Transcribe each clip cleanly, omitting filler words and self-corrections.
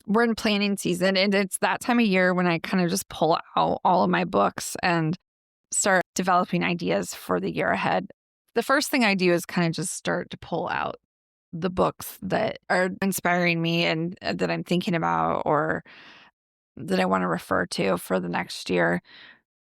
we're in planning season, and it's that time of year when I kind of just pull out all of my books and start developing ideas for the year ahead. The first thing I do is kind of just start to pull out the books that are inspiring me and that I'm thinking about or that I want to refer to for the next year.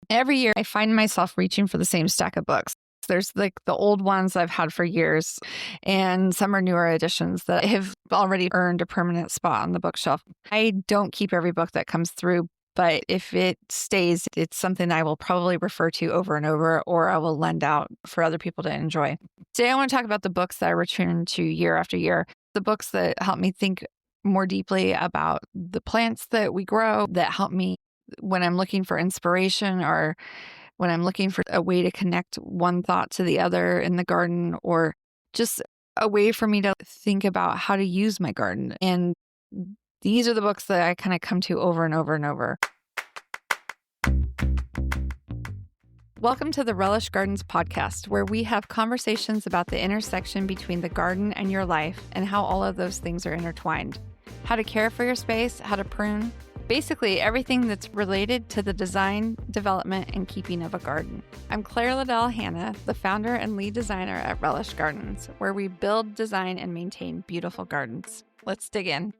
Every year, I find myself reaching for the same stack of books. There's like the old ones I've had for years, and some are newer editions that have already earned a permanent spot on the bookshelf. I don't keep every book that comes through, but if it stays, it's something I will probably refer to over and over, or I will lend out for other people to enjoy. Today, I want to talk about the books that I return to year after year, the books that help me think more deeply about the plants that we grow, that help me when I'm looking for inspiration or when I'm looking for a way to connect one thought to the other in the garden, or just a way for me to think about how to use my garden. And these are the books that I kind of come to over and over and over. Welcome to the Relish Gardens podcast, where we have conversations about the intersection between the garden and your life and how all of those things are intertwined. How to care for your space, how to prune, basically everything that's related to the design, development, and keeping of a garden. I'm Claire Liddell Hanna, the founder and lead designer at Relish Gardens, where we build, design, and maintain beautiful gardens. Let's dig in.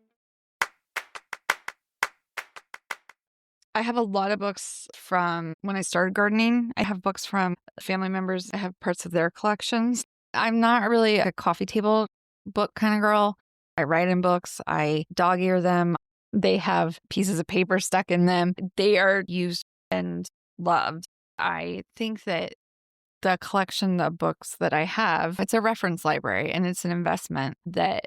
I have a lot of books from when I started gardening. I have books from family members. I have parts of their collections. I'm not really a coffee table book kind of girl. I write in books. I dog ear them. They have pieces of paper stuck in them. They are used and loved. I think that the collection of books that I have, it's a reference library, and it's an investment that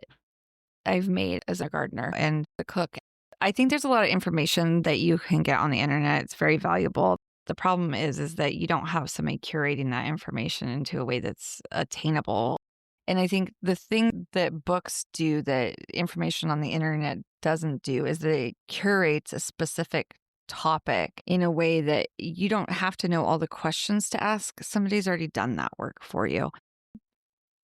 I've made as a gardener and a cook. I think there's a lot of information that you can get on the internet. It's very valuable. The problem is that you don't have somebody curating that information into a way that's attainable. And I think the thing that books do that information on the internet doesn't do is that it curates a specific topic in a way that you don't have to know all the questions to ask. Somebody's already done that work for you.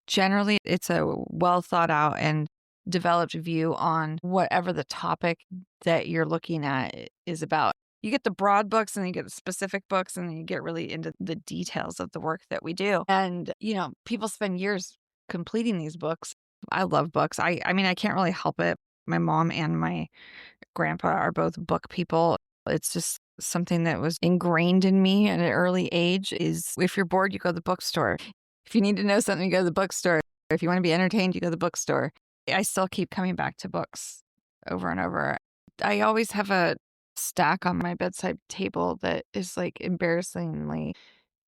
Generally, it's a well thought out and developed view on whatever the topic that you're looking at is about. You get the broad books and you get the specific books, and then you get really into the details of the work that we do. And, people spend years completing these books. I love books. I mean, I can't really help it. My mom and my grandpa are both book people. It's just something that was ingrained in me at an early age is if you're bored, you go to the bookstore. If you need to know something, you go to the bookstore. If you want to be entertained, you go to the bookstore. I still keep coming back to books over and over. I always have a stack on my bedside table that is like embarrassingly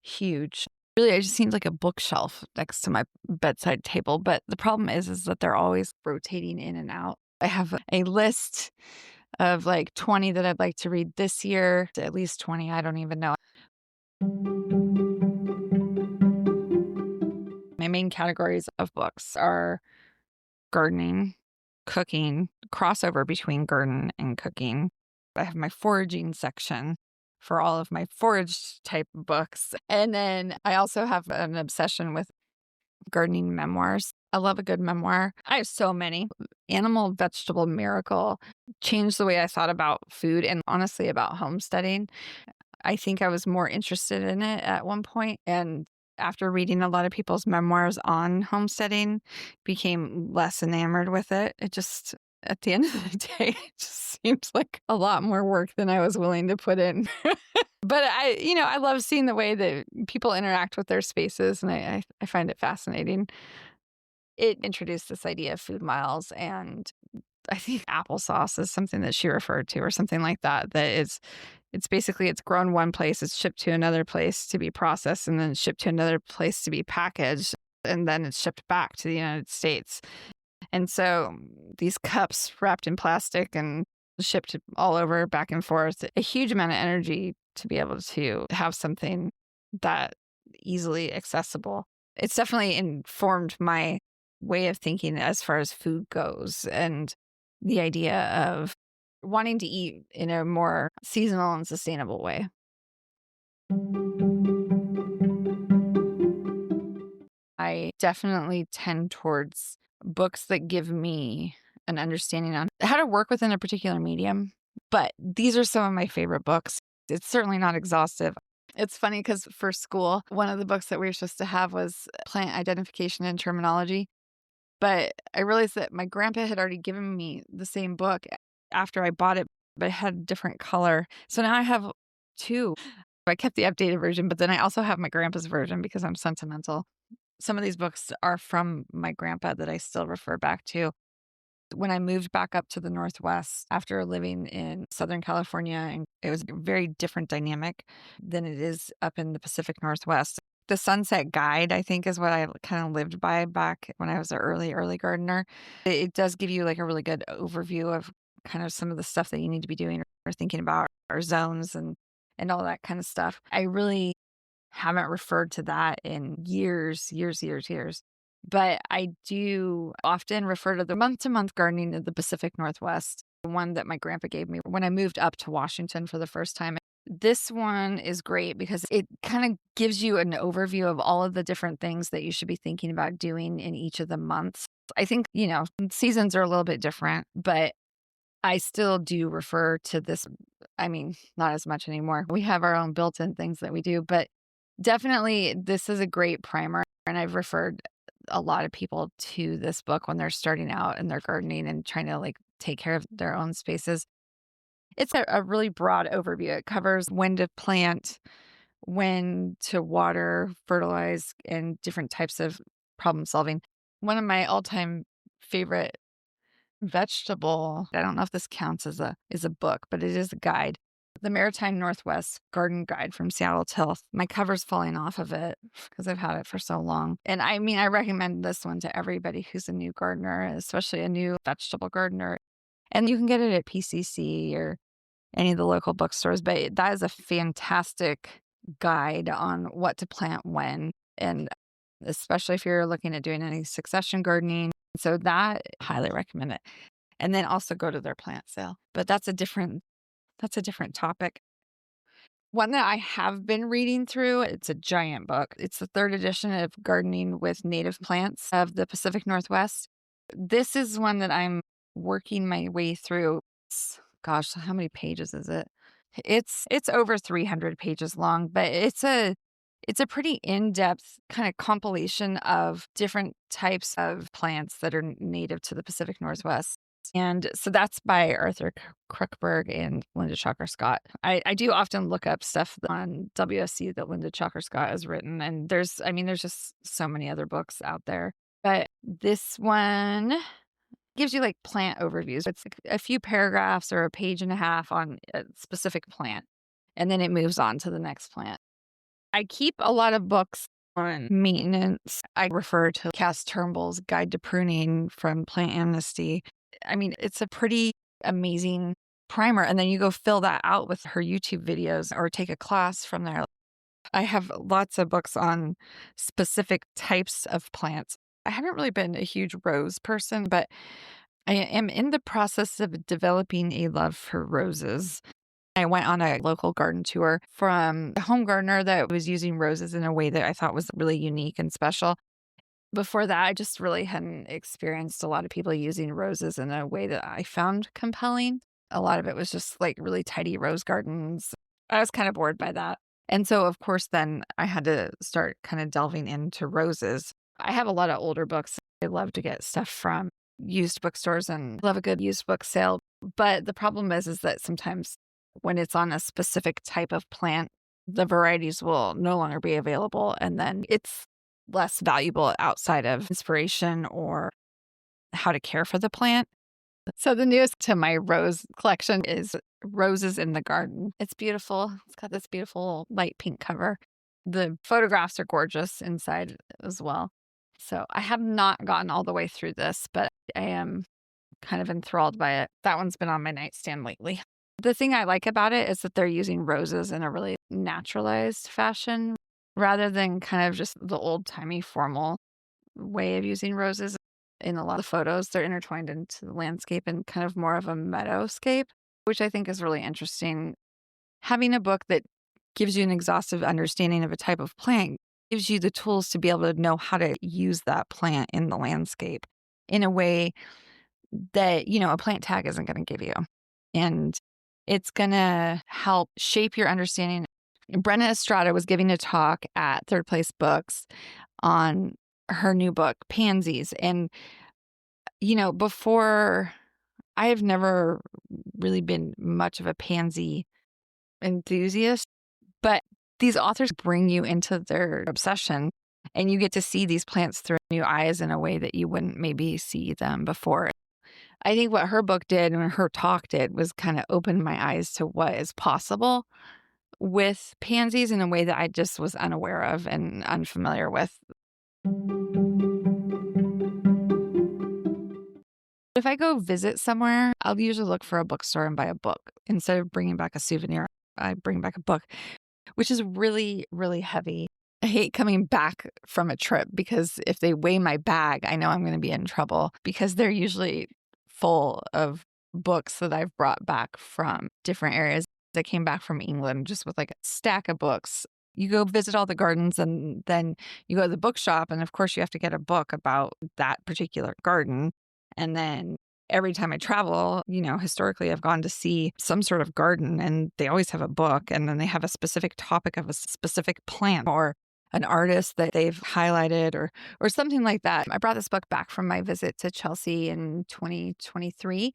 huge. Really, it just seems like a bookshelf next to my bedside table. But the problem is that they're always rotating in and out. I have a list of like 20 that I'd like to read this year, at least 20. I don't even know. My main categories of books are gardening, cooking, crossover between garden and cooking. I have my foraging section for all of my forage type books. And then I also have an obsession with gardening memoirs. I love a good memoir. I have so many. Animal Vegetable Miracle changed the way I thought about food and honestly about homesteading. I think I was more interested in it at one point, and after reading a lot of people's memoirs on homesteading, became less enamored with it. It just, at the end of the day, it just seems like a lot more work than I was willing to put in. But I love seeing the way that people interact with their spaces, and I find it fascinating. It introduced this idea of food miles, and I think applesauce is something that she referred to or something like that, it's basically it's grown one place, it's shipped to another place to be processed, and then shipped to another place to be packaged, and then it's shipped back to the United States. And so these cups wrapped in plastic and shipped all over back and forth, a huge amount of energy to be able to have something that easily accessible. It's definitely informed my way of thinking as far as food goes, and the idea of wanting to eat in a more seasonal and sustainable way. I definitely tend towards books that give me an understanding on how to work within a particular medium. But these are some of my favorite books. It's certainly not exhaustive. It's funny because for school, one of the books that we were supposed to have was plant identification and terminology. But I realized that my grandpa had already given me the same book after I bought it, but it had a different color. So now I have two. I kept the updated version, but then I also have my grandpa's version because I'm sentimental. Some of these books are from my grandpa that I still refer back to. When I moved back up to the Northwest after living in Southern California, and it was a very different dynamic than it is up in the Pacific Northwest. The Sunset Guide, I think, is what I kind of lived by back when I was an early gardener. It does give you like a really good overview of kind of some of the stuff that you need to be doing or thinking about, or zones and all that kind of stuff. I really haven't referred to that in years. But I do often refer to the month-to-month gardening of the Pacific Northwest, the one that my grandpa gave me when I moved up to Washington for the first time. This one is great because it kind of gives you an overview of all of the different things that you should be thinking about doing in each of the months. I think, seasons are a little bit different, but I still do refer to this. I mean, not as much anymore. We have our own built-in things that we do, but definitely this is a great primer. And I've referred a lot of people to this book when they're starting out in their gardening and trying to like take care of their own spaces. It's a really broad overview. It covers when to plant, when to water, fertilize, and different types of problem solving. One of my all-time favorite vegetable, I don't know if this counts as a book, but it is a guide. The Maritime Northwest Garden Guide from Seattle Tilth. My cover's falling off of it because I've had it for so long. And I mean, I recommend this one to everybody who's a new gardener, especially a new vegetable gardener. And you can get it at PCC or any of the local bookstores, but that is a fantastic guide on what to plant when, and especially if you're looking at doing any succession gardening. So that, highly recommend it. And then also go to their plant sale. But that's a different topic. One that I have been reading through, it's a giant book. It's the third edition of Gardening with Native Plants of the Pacific Northwest. This is one that I'm working my way through. Gosh, how many pages is it? It's over 300 pages long, but it's a pretty in-depth kind of compilation of different types of plants that are native to the Pacific Northwest. And so that's by Arthur Crookberg and Linda Chalker Scott. I do often look up stuff on WSC that Linda Chalker Scott has written. And there's just so many other books out there. But this one gives you like plant overviews. It's like a few paragraphs or a page and a half on a specific plant. And then it moves on to the next plant. I keep a lot of books on maintenance. I refer to Cass Turnbull's Guide to Pruning from Plant Amnesty. I mean, it's a pretty amazing primer. And then you go fill that out with her YouTube videos or take a class from there. I have lots of books on specific types of plants. I haven't really been a huge rose person, but I am in the process of developing a love for roses. I went on a local garden tour from a home gardener that was using roses in a way that I thought was really unique and special. Before that, I just really hadn't experienced a lot of people using roses in a way that I found compelling. A lot of it was just like really tidy rose gardens. I was kind of bored by that. And so, of course, then I had to start kind of delving into roses. I have a lot of older books. I love to get stuff from used bookstores and love a good used book sale. But the problem is that sometimes when it's on a specific type of plant, the varieties will no longer be available. And then it's less valuable outside of inspiration or how to care for the plant. So the newest to my rose collection is Roses in the Garden. It's beautiful. It's got this beautiful light pink cover. The photographs are gorgeous inside as well. So I have not gotten all the way through this, but I am kind of enthralled by it. That one's been on my nightstand lately. The thing I like about it is that they're using roses in a really naturalized fashion rather than kind of just the old-timey formal way of using roses. In a lot of photos, they're intertwined into the landscape and kind of more of a meadowscape, which I think is really interesting. Having a book that gives you an exhaustive understanding of a type of plant gives you the tools to be able to know how to use that plant in the landscape in a way that, a plant tag isn't going to give you. And it's going to help shape your understanding. Brenna Estrada was giving a talk at Third Place Books on her new book, Pansies. And, before, I have never really been much of a pansy enthusiast, but these authors bring you into their obsession, and you get to see these plants through new eyes in a way that you wouldn't maybe see them before. I think what her book did and her talk did was kind of open my eyes to what is possible with pansies in a way that I just was unaware of and unfamiliar with. If I go visit somewhere, I'll usually look for a bookstore and buy a book. Instead of bringing back a souvenir, I bring back a book, which is really, really heavy. I hate coming back from a trip because if they weigh my bag, I know I'm going to be in trouble because they're usually full of books that I've brought back from different areas. I came back from England just with like a stack of books. You go visit all the gardens and then you go to the bookshop. And of course, you have to get a book about that particular garden. And then every time I travel, historically, I've gone to see some sort of garden and they always have a book. And then they have a specific topic of a specific plant or an artist that they've highlighted or something like that. I brought this book back from my visit to Chelsea in 2023.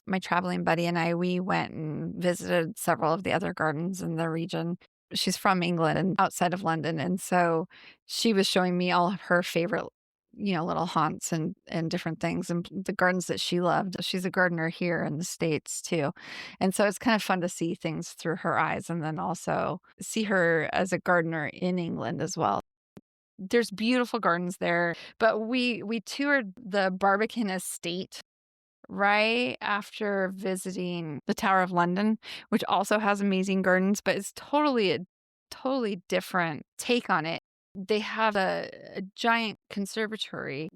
My traveling buddy and we went and visited several of the other gardens in the region. She's from England and outside of London. And so she was showing me all of her favorite, little haunts and different things and the gardens that she loved. She's a gardener here in the States too. And so it's kind of fun to see things through her eyes and then also see her as a gardener in England as well. There's beautiful gardens there, but we toured the Barbican Estate right after visiting the Tower of London, which also has amazing gardens, but it's a totally different take on it. They have a giant conservatory.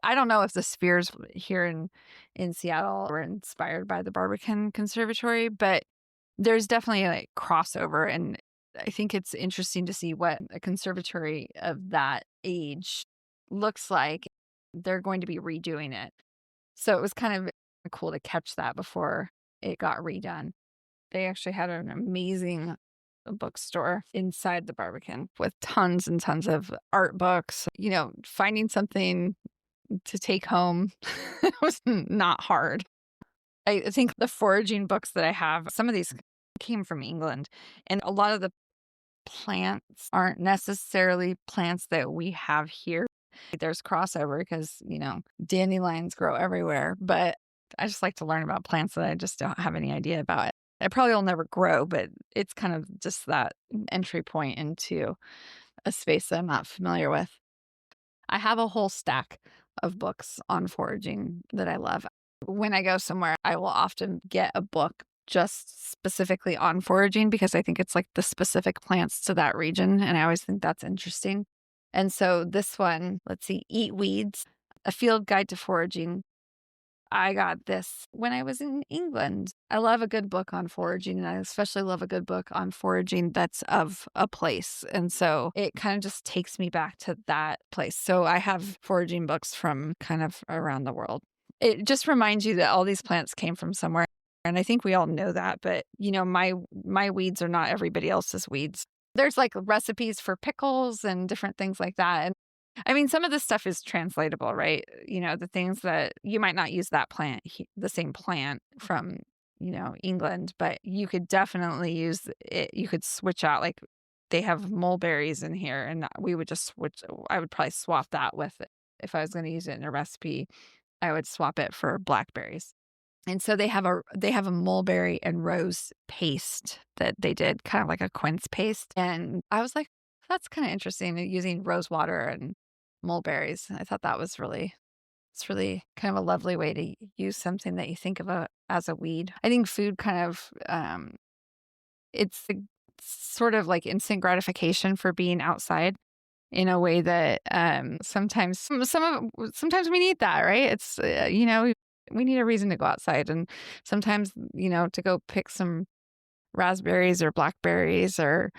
I don't know if the spheres here in Seattle were inspired by the Barbican Conservatory, but there's definitely a crossover. And I think it's interesting to see what a conservatory of that age looks like. They're going to be redoing it. So it was kind of cool to catch that before it got redone. They actually had an amazing bookstore inside the Barbican with tons and tons of art books. Finding something to take home was not hard. I think the foraging books that I have, some of these came from England, and a lot of the plants aren't necessarily plants that we have here. There's crossover because, dandelions grow everywhere, but I just like to learn about plants that I just don't have any idea about. I probably will never grow, but it's kind of just that entry point into a space that I'm not familiar with. I have a whole stack of books on foraging that I love. When I go somewhere, I will often get a book just specifically on foraging because I think it's like the specific plants to that region. And I always think that's interesting. And so this one, let's see, Eat Weeds, a field guide to foraging. I got this when I was in England. I love a good book on foraging, and I especially love a good book on foraging that's of a place. And so it kind of just takes me back to that place. So I have foraging books from kind of around the world. It just reminds you that all these plants came from somewhere. And I think we all know that, but my weeds are not everybody else's weeds. There's like recipes for pickles and different things like that. And I mean, some of this stuff is translatable, right? The things that you might not use that plant, the same plant from, England, but you could definitely use it. You could switch out, like they have mulberries in here and we would just switch. I would probably swap that with it. If I was going to use it in a recipe, I would swap it for blackberries. And so they have a mulberry and rose paste that they did, kind of like a quince paste. And I was like, that's kind of interesting using rose water and mulberries. I thought that was it's really kind of a lovely way to use something that you think of as a weed. I think food kind of, it's sort of like instant gratification for being outside in a way that sometimes we need that, right? It's, we need a reason to go outside. And sometimes, to go pick some raspberries or blackberries or,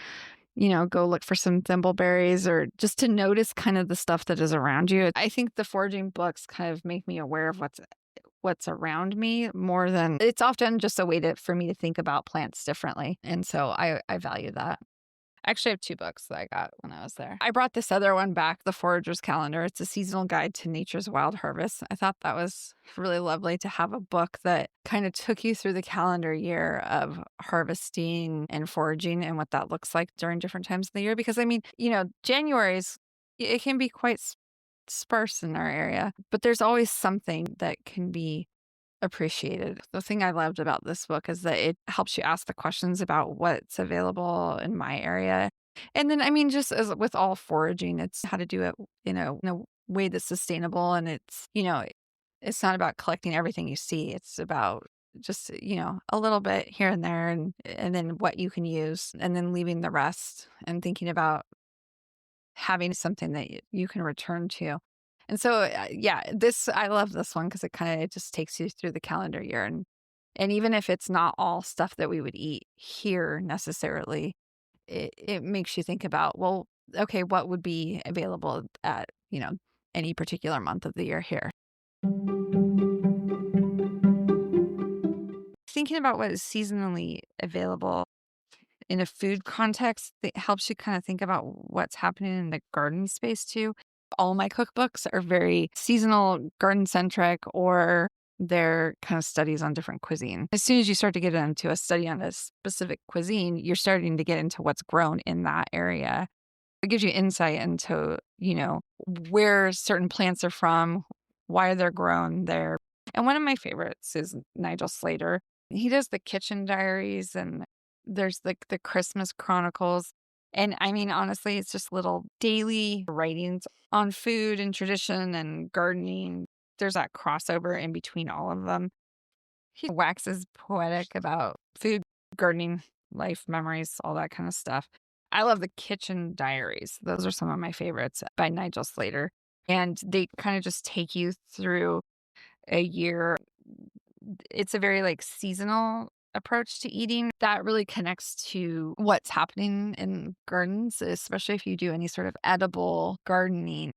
go look for some thimbleberries or just to notice kind of the stuff that is around you. I think the foraging books kind of make me aware of what's around me more than it's often just a way for me to think about plants differently. And so I value that. I actually have 2 books that I got when I was there. I brought this other one back, The Forager's Calendar. It's a seasonal guide to nature's wild harvest. I thought that was really lovely to have a book that kind of took you through the calendar year of harvesting and foraging and what that looks like during different times of the year. Because, I mean, January's, it can be quite sparse in our area, but there's always something that can be appreciated. The thing I loved about this book is that it helps you ask the questions about what's available in my area. And then, I mean, just as with all foraging, it's how to do it, in a way that's sustainable. And it's not about collecting everything you see. It's about just, a little bit here and there and then what you can use and then leaving the rest and thinking about having something that you can return to. And so, yeah, I love this one because it just takes you through the calendar year. And even if it's not all stuff that we would eat here necessarily, it makes you think about, well, okay, what would be available at, any particular month of the year here. Thinking about what is seasonally available in a food context that helps you kind of think about what's happening in the garden space too. All my cookbooks are very seasonal, garden centric, or they're kind of studies on different cuisine. As soon as you start to get into a study on a specific cuisine, you're starting to get into what's grown in that area. It gives you insight into, where certain plants are from, why they're grown there. And one of my favorites is Nigel Slater. He does the kitchen diaries and there's the Christmas Chronicles. And I mean, honestly, it's just little daily writings on food and tradition and gardening. There's that crossover in between all of them. He waxes poetic about food, gardening, life, memories, all that kind of stuff. I love the kitchen diaries. Those are some of my favorites by Nigel Slater. And they kind of just take you through a year. It's a very seasonal approach to eating that really connects to what's happening in gardens, especially if you do any sort of edible gardening.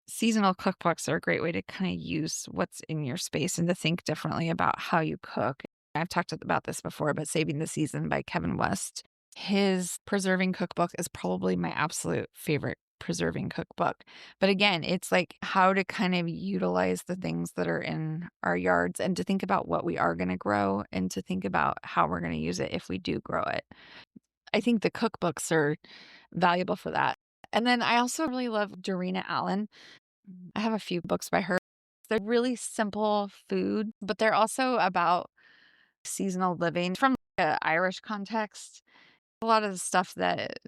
Seasonal cookbooks are a great way to kind of use what's in your space and to think differently about how you cook. I've talked about this before, but Saving the Season by Kevin West. His preserving cookbook is probably my absolute favorite preserving cookbook. But again, it's like how to kind of utilize the things that are in our yards and to think about what we are going to grow and to think about how we're going to use it if we do grow it. I think the cookbooks are valuable for that. And then I also really love Dorina Allen. I have a few books by her. They're really simple food, but they're also about seasonal living from an Irish context. A lot of the stuff that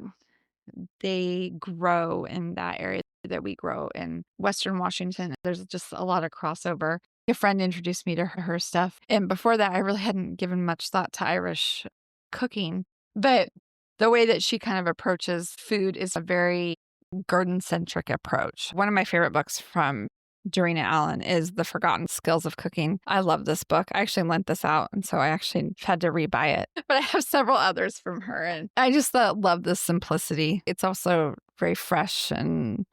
they grow in that area that we grow in Western Washington, there's just a lot of crossover. A friend introduced me to her stuff. And before that, I really hadn't given much thought to Irish cooking. But the way that she kind of approaches food is a very garden-centric approach. One of my favorite books from Dorina Allen is The Forgotten Skills of Cooking. I love this book. I actually lent this out, and so I actually had to rebuy it. But I have several others from her, and I just love the simplicity. It's also very fresh, and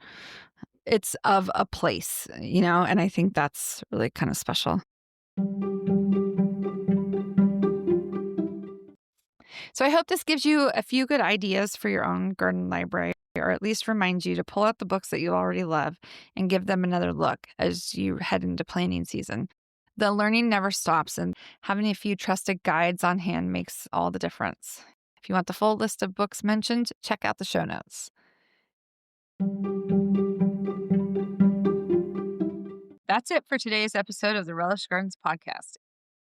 it's of a place, and I think that's really kind of special. So I hope this gives you a few good ideas for your own garden library, or at least reminds you to pull out the books that you already love and give them another look as you head into planting season. The learning never stops, and having a few trusted guides on hand makes all the difference. If you want the full list of books mentioned, check out the show notes. That's it for today's episode of the Relish Gardens podcast.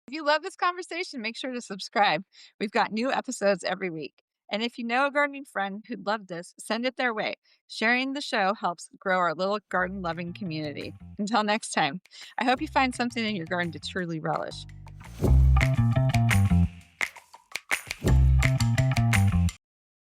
If you love this conversation, make sure to subscribe. We've got new episodes every week. And if you know a gardening friend who'd love this, send it their way. Sharing the show helps grow our little garden-loving community. Until next time, I hope you find something in your garden to truly relish.